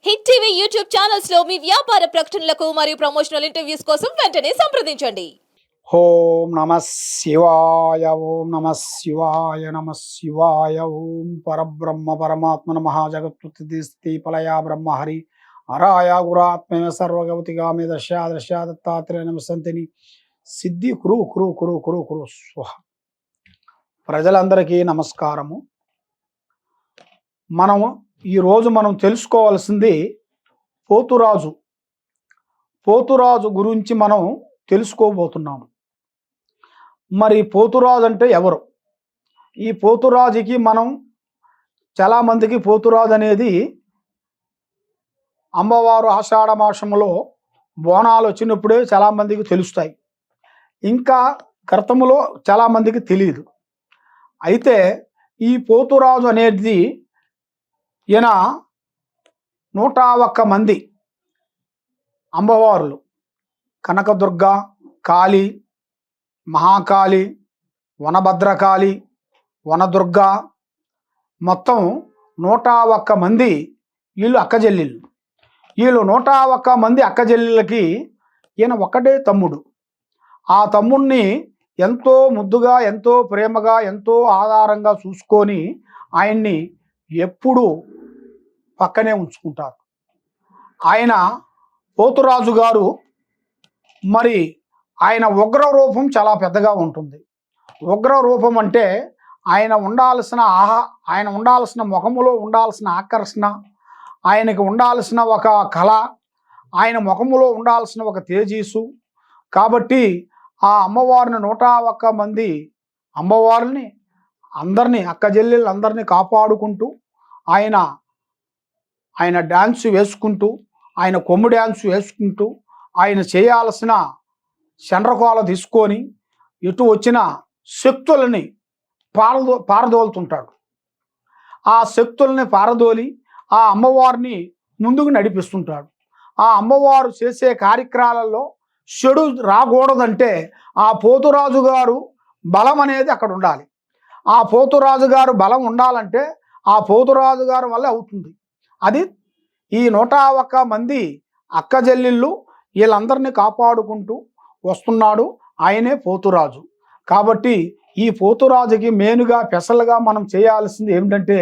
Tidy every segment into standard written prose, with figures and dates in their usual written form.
Hit TV YouTube channels లో మీ వ్యాపార ప్రకటనలకు మరియు ప్రమోషనల్ ఇంటర్వ్యూస్ కోసం వెంటనే సంప్రదించండి. ఓం నమ శివాయ ఓం నమ శివాయ నమ శివాయ ఓం పరబ్రహ్మ పరమాత్మన మహాజగత్తుతి స్థితి పలయ బ్రహ్మ హరి హరాయ గురాత్మ సర్వగవతిగామి దశ్యా దత్తాత్రేయ నమస్తంతిని సిద్ధి కురు కురు కురు కురు కురు స్వహ. ప్రజలందరికీ నమస్కారము. ఈరోజు మనం తెలుసుకోవాల్సింది పోతురాజు గురించి మనం తెలుసుకోబోతున్నాము. మరి పోతురాజు అంటే ఎవరు? ఈ పోతురాజుకి చాలామందికి పోతురాజు అనేది అమ్మవారు ఆషాఢ మాసంలో బోనాలు వచ్చినప్పుడే చాలామందికి తెలుస్తాయి. ఇంకా గతంలో చాలామందికి తెలియదు. అయితే ఈ పోతురాజు అనేది ఈయన 101 మంది అమ్మవారులు, కనకదుర్గ, కాళీ, మహాకాళి, వనభద్రకాళి, వనదుర్గ, మొత్తం 101 మంది వీళ్ళు అక్కజెల్లిళ్ళు. వీళ్ళు 101 మంది అక్కజెల్లిళ్ళకి ఈయన ఒక్కటే తమ్ముడు. ఆ తమ్ముడిని ఎంతో ముద్దుగా, ఎంతో ప్రేమగా, ఎంతో ఆధారంగా చూసుకొని ఆయన్ని ఎప్పుడూ పక్కనే ఉంచుకుంటారు. ఆయన పోతురాజు గారు మరి ఆయన ఉగ్ర రూపం చాలా పెద్దగా ఉంటుంది. ఉగ్ర రూపం అంటే ఆయన ఉండాల్సిన ముఖములో ఉండాల్సిన ఆకర్షణ, ఆయనకి ఉండాల్సిన ఒక కళ, ఆయన ముఖములో ఉండాల్సిన ఒక తేజస్సు. కాబట్టి ఆ అమ్మవారిని 101 మంది అమ్మవారిని అందరినీ అక్కజెల్లెళ్ళందరినీ కాపాడుకుంటూ ఆయన డ్యాన్స్ వేసుకుంటూ, ఆయన కొమ్ము డ్యాన్స్ వేసుకుంటూ, ఆయన చేయాల్సిన చండ్రకోల తీసుకొని ఇటు వచ్చిన శక్తులని పారదోలుతుంటాడు. ఆ శక్తుల్ని పారదోలి ఆ అమ్మవారిని ముందుకు నడిపిస్తుంటాడు. ఆ అమ్మవారు చేసే కార్యక్రమాలలో చెడు రాకూడదంటే ఆ పోతురాజు గారు బలం అనేది అక్కడ ఉండాలి. ఆ పోతురాజు గారు బలం ఉండాలంటే ఆ పోతురాజు గారు వల్ల అవుతుంది. అది ఈ 101 మంది అక్కజెల్లిళ్ళు వీళ్ళందరినీ కాపాడుకుంటూ వస్తున్నాడు. ఆయనే పోతురాజు. కాబట్టి ఈ పోతురాజుకి మెయిన్గా స్పెషల్గా మనం చేయాల్సింది ఏమిటంటే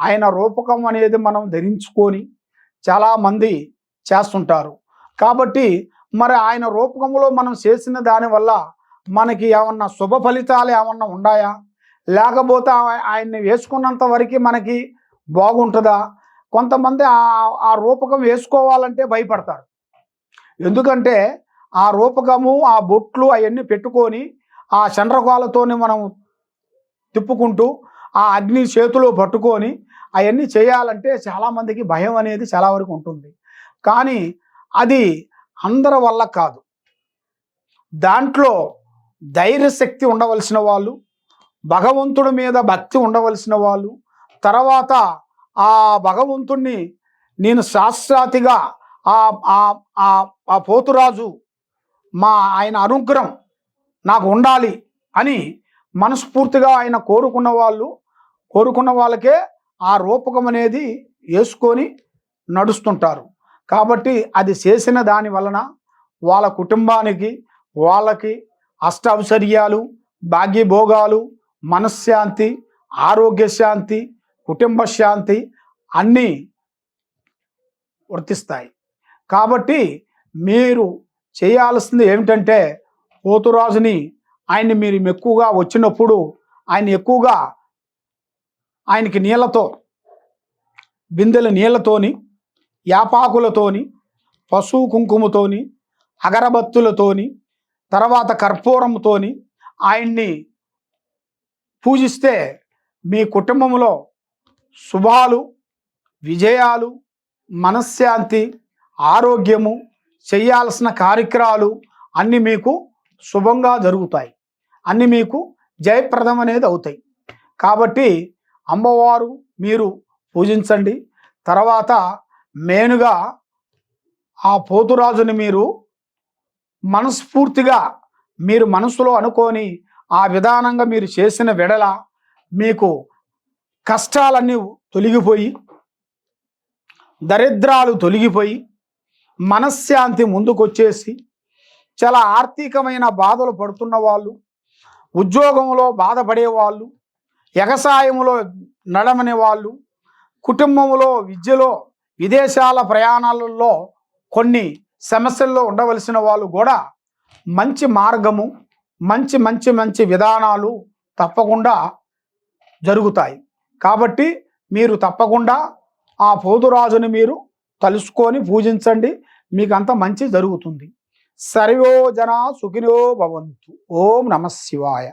ఆయన రూపకం అనేది మనం ధరించుకొని చాలామంది చేస్తుంటారు. కాబట్టి మరి ఆయన రూపకంలో మనం చేసిన దానివల్ల మనకి ఏమన్నా శుభ ఫలితాలు ఏమన్నా ఉన్నాయా, లేకపోతే ఆయన్ని వేసుకున్నంత వరకు మనకి బాగుంటుందా? కొంతమంది ఆ రూపకం వేసుకోవాలంటే భయపడతారు. ఎందుకంటే ఆ రూపకము, ఆ బొట్లు అవన్నీ పెట్టుకొని ఆ చండ్రకోలతోని మనం తిప్పుకుంటూ ఆ అగ్ని చేతిలో పట్టుకొని అవన్నీ చేయాలంటే చాలామందికి భయం అనేది చాలా వరకు ఉంటుంది. కానీ అది అందరి వల్ల కాదు. దాంట్లో ధైర్యశక్తి ఉండవలసిన వాళ్ళు, భగవంతుడి మీద భక్తి ఉండవలసిన వాళ్ళు, తర్వాత ఆ భగవంతుణ్ణి నేను శాశ్వతిగా ఆ పోతురాజు ఆయన అనుగ్రహం నాకు ఉండాలి అని మనస్ఫూర్తిగా ఆయన కోరుకున్న వాళ్ళకే ఆ రూపకం అనేది వేసుకొని నడుస్తుంటారు. కాబట్టి అది చేసిన దాని వలన వాళ్ళ కుటుంబానికి, వాళ్ళకి అష్టైశ్వర్యాలు, భాగ్యభోగాలు, మనశ్శాంతి, ఆరోగ్య శాంతి, కుటుంబ శాంతి అన్నీ వర్తిస్తాయి. కాబట్టి మీరు చేయాల్సింది ఏమిటంటే పోతురాజుని ఆయన్ని మీరు ఎక్కువగా వచ్చినప్పుడు ఆయనకి నీళ్ళతో, బిందెల నీళ్ళతోని, యాపాకులతోని, పసుపు కుంకుమతోని, అగరబత్తులతోని, తర్వాత కర్పూరంతోని ఆయన్ని పూజిస్తే మీ కుటుంబంలో శుభాలు, విజయాలు, మనశ్శాంతి, ఆరోగ్యము, చేయాల్సిన కార్యక్రమాలు అన్నీ మీకు శుభంగా జరుగుతాయి. అన్నీ మీకు జయప్రదం అనేది అవుతాయి. కాబట్టి అమ్మవారు మీరు పూజించండి. తర్వాత మెయిన్గా ఆ పోతురాజుని మీరు మనస్ఫూర్తిగా మీరు మనసులో అనుకొని ఆ విధానంగా మీరు చేసిన వెడల మీకు కష్టాలన్నీ తొలగిపోయి దరిద్రాలు తొలగిపోయి మనశ్శాంతి ముందుకొచ్చేసి చాలా ఆర్థికమైన బాధలు పడుతున్న వాళ్ళు, ఉద్యోగంలో బాధపడే వాళ్ళు, వ్యవసాయంలో నడమని వాళ్ళు, కుటుంబంలో విద్యలో విదేశాల ప్రయాణాలలో కొన్ని సమస్యల్లో ఉండవలసిన వాళ్ళు కూడా మంచి మార్గము, మంచి మంచి మంచి విధానాలు తప్పకుండా జరుగుతాయి. కాబట్టి మీరు తప్పకుండా ఆ పోతురాజుని మీరు తలుసుకొని పూజించండి, మీకు అంత మంచి జరుగుతుంది. సర్వో జనా సుఖినో భవంతు. ఓం నమః శివాయ.